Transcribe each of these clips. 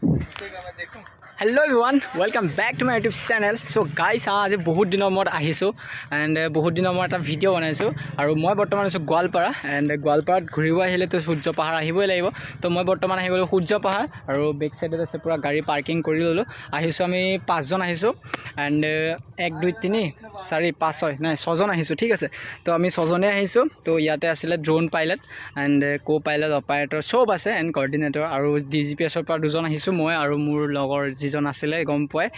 Hello everyone welcome back to my YouTube channel. So guys आज बहुत दिन मैं एंड बहुत दिन मैं भिडिओ बनाई और मैं बर्तमान आसो गोवालपारा एंड गोवालपारात घूरिब आहिले तो सूर्य पहाड़ आहिबई लागिब। तो मैं बर्तमान आहि गलो सूर्य पहाड़ और बेक साइड आछे पूरा गाड़ी पार्किंग कर ललो। आहिसो आमी 5 जन आहिसो एंड 1 2 3 4 5 6 ना 6 जन आहिसो। ठीक है तो आमी 6 जने आहिसो। तो इयाते आছিলে ड्रोन पायलट एंड को पायलट ऑपरेटर सब आछे एंड कोऑर्डिनेटर और DGPSर पर 2 जन आहिसो मैं और मोर लगर जिजन आছিলে गम पाय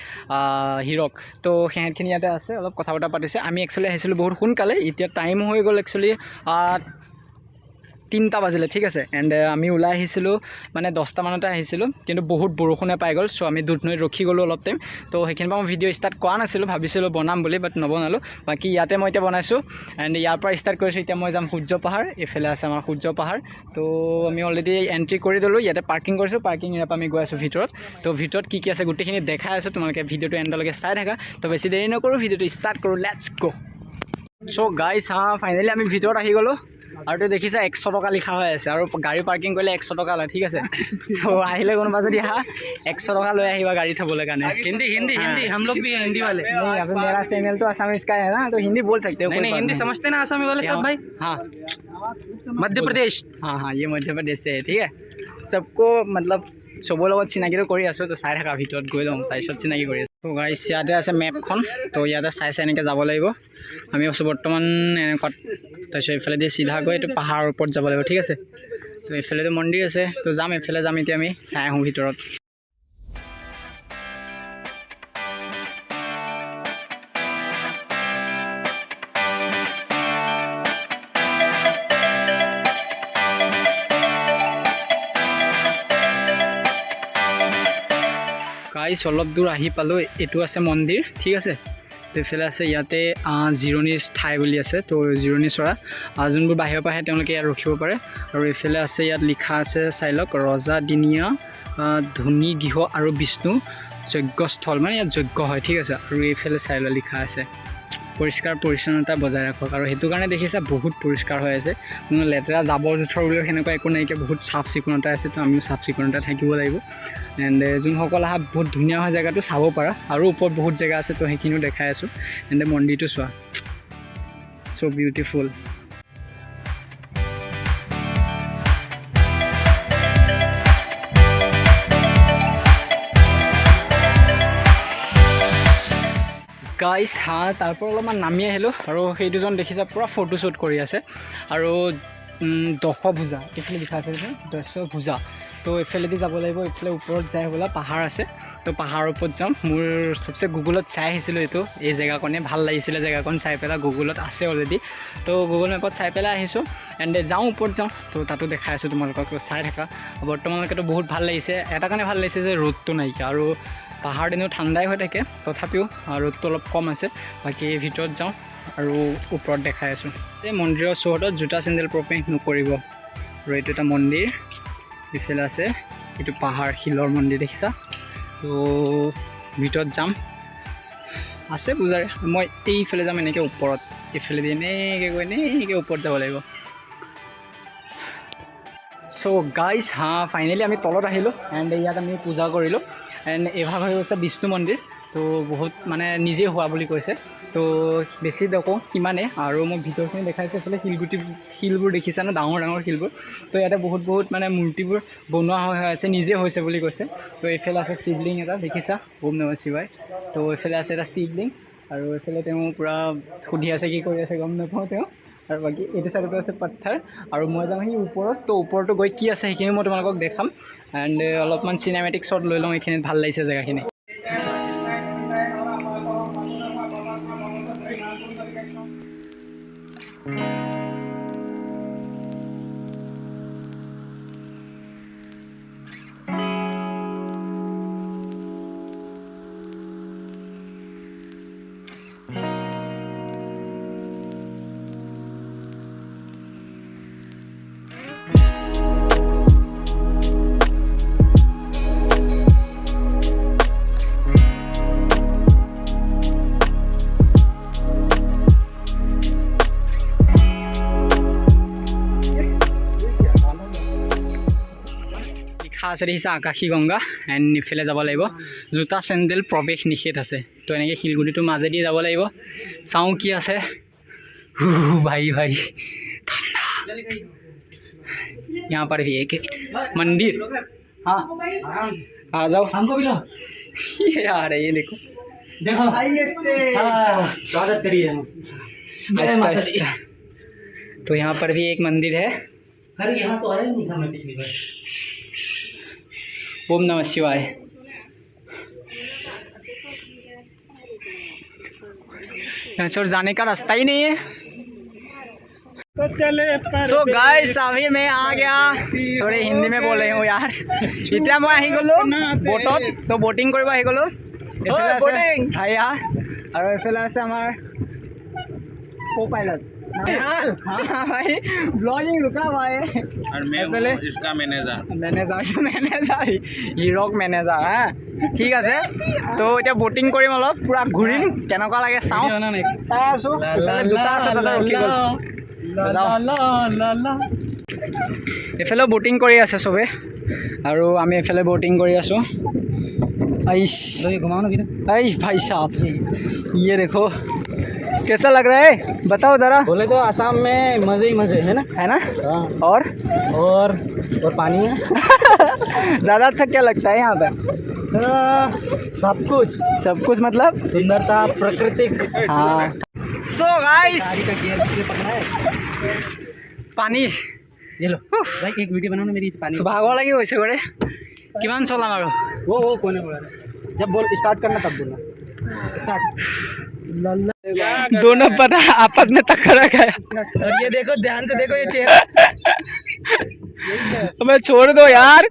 हिरक। तो हेखिनि इयाते आछे अलप कथा बता पातिছে। आमी एक्चुअली आहिছিলো बहुत सोनकाले इतना टाइम हो गल एक्चुअली 3टा बाजिले। ठीक है एंड आमी ओলাই आहिছিলো माने 10टा मानते आहिছিলো किन्तु बहुत बरषुणे पाई गल। सो आमी दुधनৈত रखी गलो अलप टाइम। तो हेखिनि मैं भिडिओ स्टार्ट কৰা नाছিলো भाबिছিলো बनाम বুলি बाट नबनालो। बाकी इयाते मैं बनाइছো एंड यार पर स्टार्ट কৰিছো। এতিয়া মই যাম সূৰ্য পাহাৰ এফালে আছে আমাৰ সূৰ্য পাহাৰ। তো আমি অলৰেডি এন্ট্ৰি কৰি দিলো ইয়াতে পাৰ্কিং কৰিছো। পাৰ্কিং ইয়াত আমি গৈ আছো ভিতৰত। তো ভিতৰত কি আছে গুটেখিনি দেখাই আছো তোমালোকে ভিডিওটো এন্ডলৈকে চাই থাকা। তো বেছি দেৰি নকৰো ভিডিওটো স্টাर्ट करो let's go. So guys finally आमी ভিতৰত আহি গলো और तो देखी 100 टका लिखा हुआ है और गाड़ी पार्किंग कर 100 टका लय। ठीक है तो आहिले कोनोबा जदि 100 टका लय आहिबा गाड़ी थबले काने। हिंदी हिंदी हिंदी हम लोग भी हिंदी वाले नहीं। अभी मेरा चैनल तो आसामीज का है ना तो हिंदी बोल सकते हो। नहीं हिंदी समझते ना आसामी वाले सब भाई। हाँ मध्य प्रदेश। हाँ हाँ ये मध्य प्रदेश से है। ठीक है सबको मतलब सबों লগত চিনাকি কৰি আছো। তো চাই থাকা ভিতৰত গৈ লম তাৰপিছত চিনাকি কৰি আছো। তো গাইস ইয়াতে আছে মেপখন। তো ইয়াতে চাই চাই এনেকৈ যাব লাগিব। আমি আছো বৰ্তমান এনেকুৱা তাৰপিছত এইফালে চিধা গৈ এইটো পাহাৰৰ ওপৰত যাব লাগিব। ঠিক আছে তো এইফালে মন্দিৰ আছে তো যাম এইফালে যাম। এতিয়া আমি চাই আহোঁ ভিতৰত। गाइस अलप दूर आহি পালো। এইটো আছে মন্দিৰ। ঠিক আছে তো এইফালে আছে ইয়াতে জিৰণিৰ ঠাই বুলি আছে। তো জিৰণি চৰা যোনবোৰ বাহিৰৰ পৰা আহে তেওঁলোকে ইয়াত ৰখিব পাৰে। আৰু এইফালে আছে ইয়াত লিখা আছে চাইলক ৰজা দিনীয়া ধনী গৃহ আৰু বিষ্ণু যজ্ঞস্থল মানে ইয়াত যজ্ঞ হয়। ঠিক আছে আৰু এইফালে চাইল লিখা আছে পৰিষ্কাৰ পৰিচ্ছন্নতা বজাই ৰাখক। আৰু সেইটো কাৰণে দেখিছা বহুত পৰিষ্কাৰ হৈ আছে। কোনো লেতেৰা জাবৰ জোথৰ বুলি সেনেকুৱা একো নাইকিয়া বহুত চাফ চিকুণতা আছে। তো আমিও চাফ চিকুণতা থাকিব লাগিব এণ্ড যোনসকল আহা বহুত ধুনীয়া হয় জেগাটো চাব পাৰা। আৰু ওপৰত বহুত জেগা আছে তো সেইখিনিও দেখাই আছোঁ। এণ্ড মন্দিৰটো চোৱা চ' বিউটিফুল। গাইস তাৰপৰা অলপমান নামি আহিলোঁ আৰু সেই দুজন দেখিছা পূৰা ফটোশ্বুট কৰি আছে। আৰু দশভূজা এইফালে লিখা আছে দশভূজা। তো এইফালেদি যাব লাগিব। এইফালে ওপৰত যাই বোলা পাহাৰ আছে। তো পাহাৰৰ ওপৰত যাম। মোৰ চবচে গুগলত চাই আহিছিলোঁ এই জেগাকণে ভাল লাগিছিলে। জেগাকণ চাই পেলাই গুগলত আছে অলৰেডি। তো গুগল মেপত চাই পেলাই আহিছোঁ এণ্ড যাওঁ ওপৰত যাওঁ। তো তাতো দেখাই আছোঁ তোমালোকক চাই থাকা। বৰ্তমানলৈকেতো বহুত ভাল লাগিছে। এটা কাৰণে ভাল লাগিছে যে ৰ'দটো নাইকিয়া আৰু পাহাৰ দিনো ঠাণ্ডাই হৈ থাকে তথাপিও ৰ'দটো অলপ কম আছে। বাকী ভিতৰত যাওঁ আৰু ওপৰত দেখাই আছোঁ। এই মন্দিৰৰ চৌহদত জোতা চেণ্ডেল প্ৰৱেশ নকৰিব। আৰু এইটো এটা মন্দিৰ ইফালে আছে এইটো পাহাৰ শিলৰ মন্দিৰ দেখিছা। তো ভিতৰত যাম আছে পূজাৰী। মই এইফালে যাম এনেকৈ ওপৰত এইফালেদি এনেকৈ গৈ এনেকৈ ওপৰত যাব লাগিব। চ' গাইজ ফাইনেলি আমি তলত আহিলোঁ এণ্ড ইয়াত আমি পূজা কৰিলোঁ। এণ্ড এভাগ হৈ গৈছে বিষ্ণু মন্দিৰ। তো বহুত মানে নিজে হোৱা বুলি কৈছে। তো বেছি নকওঁ সিমানেই। আৰু মই ভিতৰখিনি দেখাইছোঁ এইফালে শিলবোৰ দেখিছা ন ডাঙৰ ডাঙৰ শিলবোৰ। তো ইয়াতে বহুত মানে মূৰ্তিবোৰ বনোৱা হৈ আছে নিজে হৈছে বুলি কৈছে। তো এইফালে আছে শিৱলিংগ এটা দেখিছা ওম নমঃ শিৱায়। তো এইফালে আছে এটা শিৱলিংগ আৰু এইফালে তেওঁ পূৰা সুধি আছে কি কৰি আছে গম নাপাওঁ তেওঁ। আৰু বাকী এইটো চাইডতো আছে পথাৰ আৰু মই যাম সেই ওপৰত। তো ওপৰতো গৈ কি আছে সেইখিনি মই তোমালোকক দেখাম এণ্ড অলপমান চিনেমেটিক শ্বট লৈ লওঁ। এইখিনিত ভাল লাগিছে জেগাখিনি। আছে দেখিছা আকাশী গংগা এণ্ড ইফালে যাব লাগিব জোতা চেণ্ডেল প্ৰৱেশ নিষেধ আছে তো এনেকৈ শিলগুটিটোৰ মাজেদি যাব লাগিব চাওঁ কি আছে भाई भाई यहाँ पर भी एक मंदिर हाँ आ जाओ हमको भी लो ये आ रहे ये देखो स्वागत करिए आस्ता आस्ता तो यहाँ पर भी एक मंदिर है अरे यहाँ तो आया नहीं था मैं पिछली बार ओम नमः शिवाय यहाँ से और जाने का रास्ता ही नहीं है तो चले सो गाइस अभी मैं आ गया थोड़े हिंदी में बोल रही हूँ यार इतना मैं आही गलो बोटत तो बोटिंग কৰিব আহি গলো बोटिंग आया और एफेले আছে আমার को पायलट हाँ भाई ब्लॉगिंग रुका हुआ है और मैं हूँ इसका मैनेजर হিৰক মেনেজাৰ হা ঠিক আছে তো এতিয়া बोटिंग কৰিম অলপ পুৰা ঘূৰিম কেনেকুৱা লাগে চাওঁ চাই আছো দুটা আছে দাদা ৰখি গ'ল এফালে बोटिং কৰি আছে চবে আৰু আমি এফালে बोटिং কৰি আছো आइस घुमाओ ना आई भाई साहब ये देखो कैसा लग रहा है बताओ ज़रा बोले तो आसाम में मज़े ही मज़े है ना और पानी है ज़्यादा अच्छा क्या लगता है यहाँ पे सब कुछ मतलब सुंदरता प्राकृतिक हाँ सो गाइस पानी ये लो भाई एक वीडियो बनाओ ना मेरी पानी भागो लगी वैसे करे किमान चलाम और वो कोने बोला जब बोल स्टार्ट करना तब बोलना स्टार्ट दोनों पता आपस में टक्कर गया और ये देखो ध्यान से देखो ये चेहरा हमें छोड़ दो यार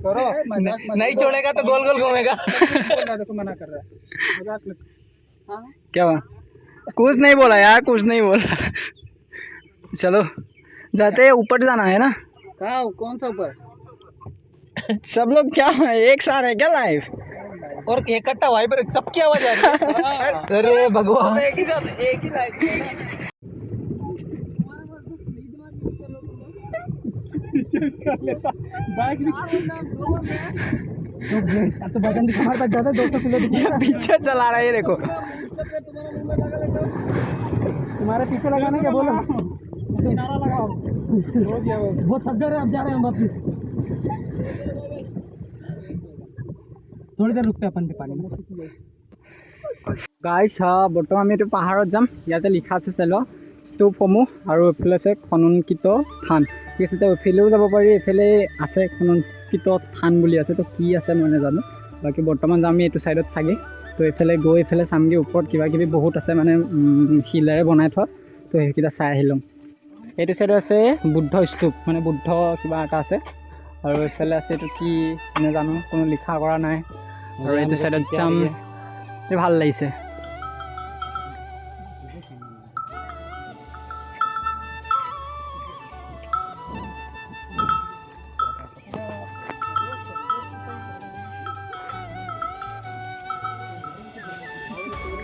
नहीं छोड़ेगा तो गोल गोल घूमेगा देखो मना कर रहा है क्या हुआ कुछ नहीं बोला यार कुछ नहीं बोला चलो जाते ऊपर जाना है ना कहाँ कौन सा ऊपर सब लोग क्या एक साथ है क्या लाइव और इकट्ठा वहीं पर सबकी आवाज आ रही है अरे भगवान एक ही लाइव तो बटन हमारे पास ज़्यादा 200 किलो पीछे चला रहा है ये देखो तुम्हारे पीछे लगाने क्या बोला लगाओ बहुत थक गए अब जा रहे हैं हम वापस थोड़ी देर रुकते अपन के पानी में गाइस हाँ बर्तमान আমি এইটো পাহাৰত যাম ইয়াতে লিখা আছে চাই লোৱা স্তূপসমূহ আৰু এইফালে আছে খননকৃত স্থান ঠিক আছে তো এইফালেও যাব পাৰি এইফালে আছে খননকৃত স্থান বুলি আছে তো কি আছে মই নাজানো বাকী বৰ্তমান যাম আমি এইটো চাইডত চাগে তো এইফালে গৈ এইফালে চামগৈ ওপৰত কিবা কিবি বহুত আছে মানে শিলেৰে বনাই থোৱা তো সেইকেইটা চাই আহি ল'ম এইটো চাইডত আছে বুদ্ধ স্তূপ মানে বুদ্ধ কিবা এটা আছে আৰু এইফালে আছে এইটো কি নাজানো কোনো লিখা কৰা নাই আৰু এইটো চাইডত যাম ভাল লাগিছে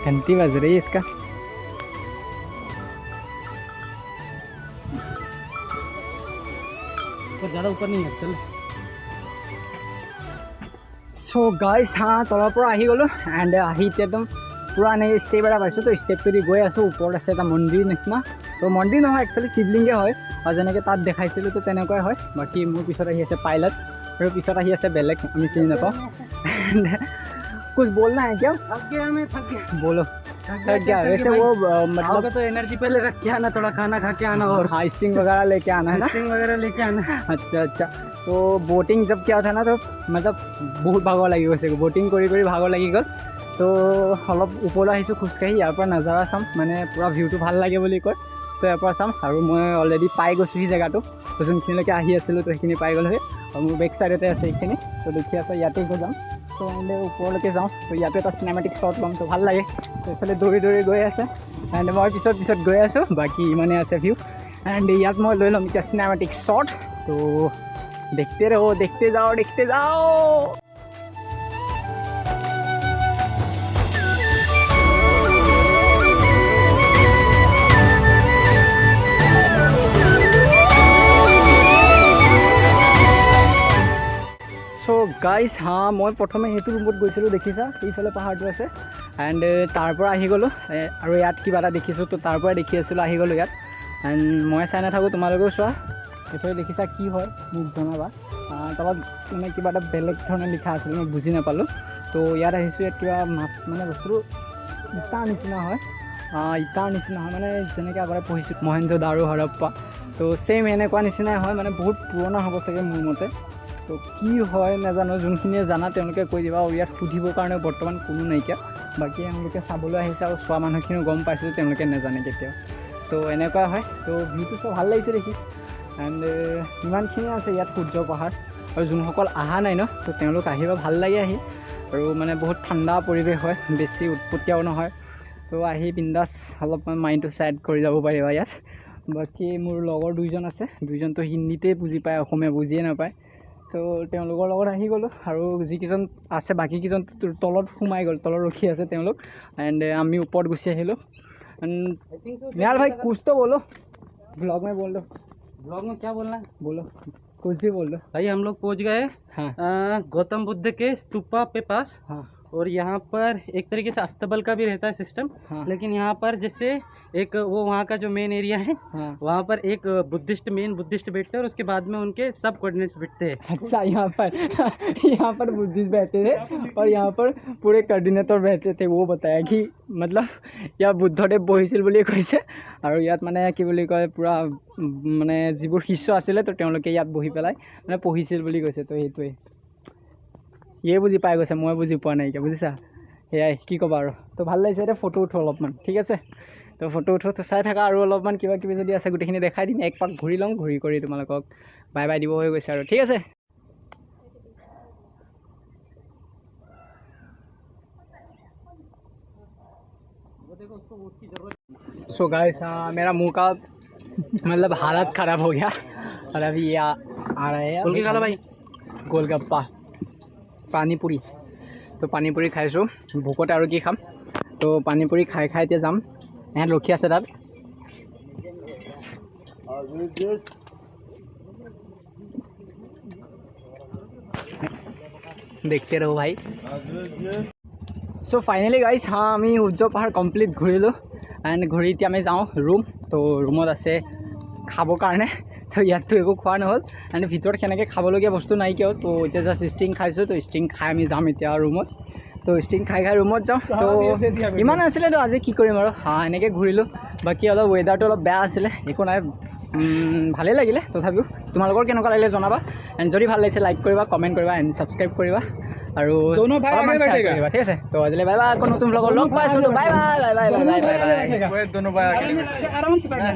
घंटी बज रही है इसका ज़्यादा ऊपर नहीं है चल सो गाइस हाँ तলৰ পৰা আহি গ'লোঁ এণ্ড আহি এতিয়া একদম পূৰা এনেকৈ ষ্টেপ এটা পাইছোঁ তো ষ্টেপটো দি গৈ আছোঁ ওপৰত আছে এটা মন্দিৰ নিচিনা তো মন্দিৰ নহয় একচুৱেলি শিৱলিংগে হয় আৰু যেনেকৈ তাত দেখাইছিলোঁ তো তেনেকুৱাই হয় বাকী মোৰ পিছত আহি আছে পাইলট আৰু পিছত আহি আছে বেলেগ আমি চিনি নাপাওঁ कुछ बोलना है क्या बोलो क्या वैसे वो मतलब तो एनर्जी पहले रख के आना थोड़ा खाना खा के आना और हाँ स्टिंग वगैरह लेके आना है ना स्टिंग वगैरह लेके आना अच्छा अच्छा तो बोटिंग जब क्या था ना तो मतलब बहुत भागो लगी वैसे बोटिंग কৰি ভাগৰ লাগি গ'ল তো অলপ ওপৰলৈ আহিছোঁ খোজকাঢ়ি ইয়াৰ পৰা নাজাৰা চাম মানে পূৰা ভিউটো ভাল লাগে বুলি কয় তো ইয়াৰ পৰা চাম আৰু মই অলৰেডি পাই গৈছোঁ সেই জেগাটো তো যোনখিনিলৈকে আহি আছিলোঁ তো সেইখিনি পাই গ'লোহি আৰু মোৰ বেক চাইডতে আছে এইখিনি তো দেখি আছে ইয়াতে গৈ যাম তো এনে ওপৰলৈকে যাওঁ তো ইয়াতে এটা চিনেমেটিক শ্বট ল'ম তো ভাল লাগে তো এইফালে দৌৰি দৌৰি গৈ আছে এণ্ড মই পিছত গৈ আছোঁ বাকী ইমানে আছে ভিউ এণ্ড ইয়াত মই লৈ ল'ম এতিয়া চিনেমেটিক শ্বট তো দেখতে रहो देखते जाओ গাইজ মই প্ৰথমে সেইটো ৰুমত গৈছিলোঁ, দেখিছা এইফালে পাহাৰটো আছে। এণ্ড তাৰ পৰা আহি গ'লোঁ আৰু ইয়াত কিবা এটা দেখিছোঁ, তো তাৰ পৰাই দেখি আছিলোঁ, আহি গ'লোঁ ইয়াত। এণ্ড মই চাই নাথাকোঁ, তোমালোকেও চোৱা। এইফালে দেখিছা কি হয় মোক জনাবা। তলত মানে কিবা এটা বেলেগ ধৰণে লিখা আছিলে, মই বুজি নাপালোঁ। তো ইয়াত আহিছোঁ, ইয়াত কিবা মানে বস্তুটো ইটাৰ নিচিনা হয়, মানে যেনেকৈ আগতে পঢ়িছোঁ মহেঞ্জোদাৰো হৰপ্পা, তো ছেইম এনেকুৱা নিচিনাই হয়, মানে বহুত পুৰণা হ'ব চাগে মোৰ মতে। তো কি হয় নাজানো, যোনখিনিয়ে জানা তেওঁলোকে কৈ দিবা। আৰু ইয়াত সুধিবৰ কাৰণে বৰ্তমান কোনো নাইকিয়া, বাকী এওঁলোকে চাবলৈ আহিছে আৰু চোৱা মানুহখিনিও গম পাইছোঁ তেওঁলোকে নাজানে কেতিয়াও। তো এনেকুৱা হয়। তো ভিউটো চব ভাল লাগিছে দেখি। এণ্ড ইমানখিনি আছে ইয়াত সূৰ্য পাহাৰ। আৰু যোনসকল অহা নাই ন, তো তেওঁলোক আহিব, ভাল লাগে আহি। আৰু মানে বহুত ঠাণ্ডা পৰিৱেশ হয়, বেছি উৎপতীয়াও নহয়। তো আহি বিন্দাছ অলপমান মাইণ্ডটো ছেট কৰি যাব পাৰিবা ইয়াত। বাকী মোৰ লগৰ দুইজন আছে, দুইজনতো হিন্দীতেই বুজি পায়, অসমীয়া বুজিয়ে নাপায়। তো তেওঁলোকৰ লগত আহি গ'লোঁ। আৰু যিকেইজন আছে বাকীকেইজন তলত সোমাই গ'ল, তলত ৰখি আছে তেওঁলোক। এণ্ড আমি ওপৰত গুচি আহিলোঁ। निहाल भाई कुछ तो बोलो, ब्लॉग में बोल दो। ब्लॉग में क्या बोलना है? बोलो, कुछ भी बोल दो। भाई हम लोग पहुंच गए हाँ गौतम बुद्ध के स्तूपा पे पास। हाँ और यहाँ पर एक तरीके से अस्तबल का भी रहता है सिस्टम। हाँ। लेकिन यहाँ पर जैसे एक वो वहाँ का जो मेन एरिया है, हाँ। वहाँ पर एक मेन बुद्धिस्ट बैठते हैं और उसके बाद में उनके सब कोऑर्डिनेट्स बैठते हैं। अच्छा, यहाँ पर बुद्धिस्ट बैठते थे और यहाँ पर पूरे कोऑर्डिनेटर बैठते थे। वो बताया कि मतलब ইয়াত বুদ্ধদেৱ বহিছিল বুলি কৈছে। আৰু ইয়াত মানে কি বুলি কয়, পূৰা মানে যিবোৰ শিষ্য আছিলে, তো তেওঁলোকে ইয়াত বহি পেলাই মানে পঢ়িছিল বুলি কৈছে। তো সেইটোৱে ইয়ে বুজি পাই গৈছে, মই বুজি পোৱা নাইকিয়া, বুজিছা। সেয়াই কি ক'বা আৰু। তো ভাল লাগিছে। এতিয়া ফটো উঠো অলপমান, ঠিক আছে। তো ফটো উঠো, তো চাই থাকা। আৰু অলপমান কিবা কিবি যদি আছে গোটেইখিনি দেখাই দিম। এক পাক ঘূৰি লওঁ, ঘূৰি কৰি তোমালোকক বাই বাই দিব হৈ গৈছে আৰু, ঠিক আছে। सो गाइस मेरा मुंह का मतलब हालत ख़राब हो गया और अभी ये आ रहे हैं गोलकी खाला भाई, गोलगप्पा पानी पूरी। तो पानी पूरी खाइছোঁ, ভোকত আৰু কি খাম। তো পানী পুৰি খাই খাই এতিয়া যাম। এহেঁত ৰখি আছে তাত। देखते रहो भाई। सो फाइनली गाइस আমি সূৰ্য পাহাৰ কমপ্লিট ঘূৰিলোঁ। এণ্ড ঘূৰি এতিয়া আমি যাওঁ ৰুম। তো ৰুমত আছে খাবৰ কাৰণে। তো ইয়াততো একো খোৱা নহ'ল, এণ্ড ভিতৰত সেনেকৈ খাবলগীয়া বস্তু নাইকিয়াও। তো এতিয়া জাষ্ট ষ্টিং খাইছোঁ। তো ষ্টিং খাই আমি যাম এতিয়া ৰুমত। তো ষ্টিং খাই ৰুমত যাওঁ। তো ইমান আছিলে, তো আজি কি কৰিম আৰু, এনেকৈ ঘূৰিলোঁ। বাকী অলপ ৱেডাৰটো অলপ বেয়া আছিলে, একো নাই, ভালেই লাগিলে। তথাপিও তোমালোকৰ কেনেকুৱা লাগিলে জনাবা। এণ্ড যদি ভাল লাগিছে লাইক কৰিবা, কমেণ্ট কৰিবা, এণ্ড ছাবস্ক্ৰাইব কৰিবা। আৰু ঠিক আছে। তো আজিলৈ বাই বাই। আকৌ নতুন ব্লগৰ লগ পাই আছোঁ। Bye bye bye bye bye bye bye bye.